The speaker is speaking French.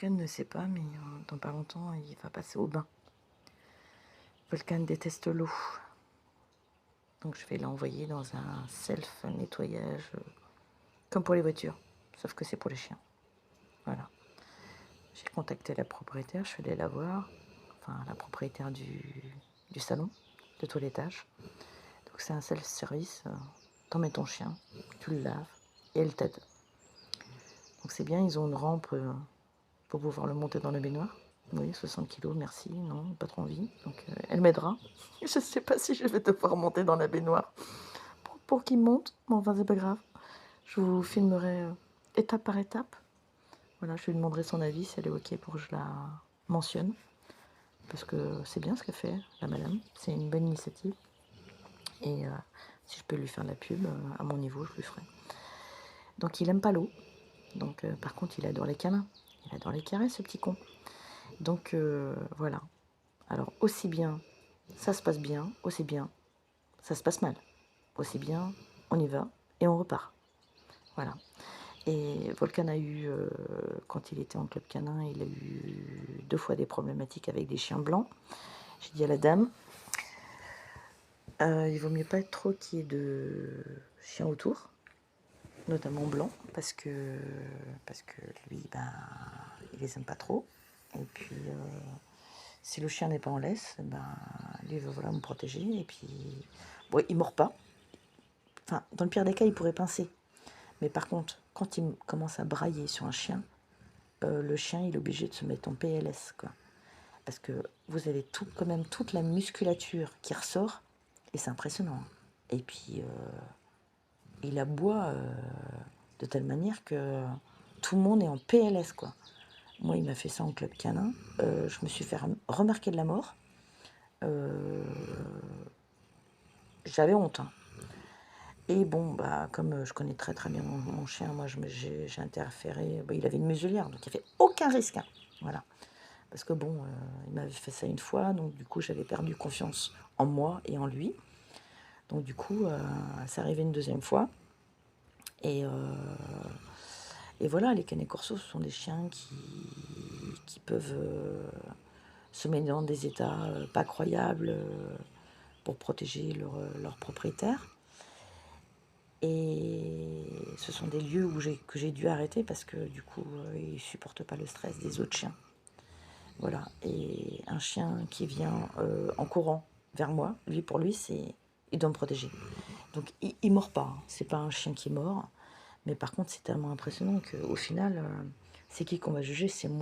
Volcan ne sait pas, mais dans pas longtemps, il va passer au bain. Volcan déteste l'eau. Donc je vais l'envoyer dans un self-nettoyage, comme pour les voitures, sauf que c'est pour les chiens. Voilà. J'ai contacté la propriétaire, je suis allée la voir, enfin la propriétaire du salon de toilettage. Donc c'est un self-service, t'en mets ton chien, tu le laves et elle t'aide. Donc c'est bien, ils ont une rampe pour pouvoir le monter dans la baignoire. Oui, 60 kilos, merci, non, pas trop envie. Donc elle m'aidera. Je ne sais pas si je vais devoir monter dans la baignoire pour qu'il monte, mais enfin c'est pas grave. Je vous filmerai étape par étape. Voilà, je lui demanderai son avis si elle est ok pour que je la mentionne. Parce que c'est bien ce qu'elle fait, la madame. C'est une bonne initiative. Et si je peux lui faire de la pub, à mon niveau, je lui ferai. Donc il aime pas l'eau. Donc par contre, il adore les câlins. Il adore les caresses, ce petit con. Donc voilà. Alors aussi bien, ça se passe bien, aussi bien, ça se passe mal. Aussi bien, on y va et on repart. Voilà. Et Volcan a eu, quand il était en club canin, il a eu 2 fois des problématiques avec des chiens blancs. J'ai dit à la dame, il vaut mieux pas être trop qu'il y ait de chiens autour, notamment blancs, parce que lui, ben, il les aime pas trop. Et puis, si le chien n'est pas en laisse, ben, lui va vouloir me protéger. Et puis, bon, il mord pas. Enfin, dans le pire des cas, il pourrait pincer. Mais par contre, quand il commence à brailler sur un chien, le chien il est obligé de se mettre en PLS, quoi. Parce que vous avez tout, quand même toute la musculature qui ressort, et c'est impressionnant. Et puis, il aboie de telle manière que tout le monde est en PLS, quoi. Moi, il m'a fait ça en club canin. Je me suis fait remarquer de la mort. J'avais honte, hein. Et bon, bah, comme je connais très très bien mon chien, moi j'ai interféré. Bah, il avait une muselière, donc il n'y avait aucun risque, hein. Voilà. Parce que bon, il m'avait fait ça une fois, donc du coup j'avais perdu confiance en moi et en lui. Donc du coup, c'est arrivé une deuxième fois. Et, et voilà, les canets corsos ce sont des chiens qui peuvent se mettre dans des états pas croyables pour protéger leur propriétaire. Et ce sont des lieux que j'ai dû arrêter parce que du coup, ils ne supportent pas le stress des autres chiens. Voilà. Et un chien qui vient en courant vers moi, pour lui, il doit me protéger. Donc il ne mord pas, hein. C'est pas un chien qui mord. Mais par contre, c'est tellement impressionnant qu'au final, c'est qui qu'on va juger? C'est moi.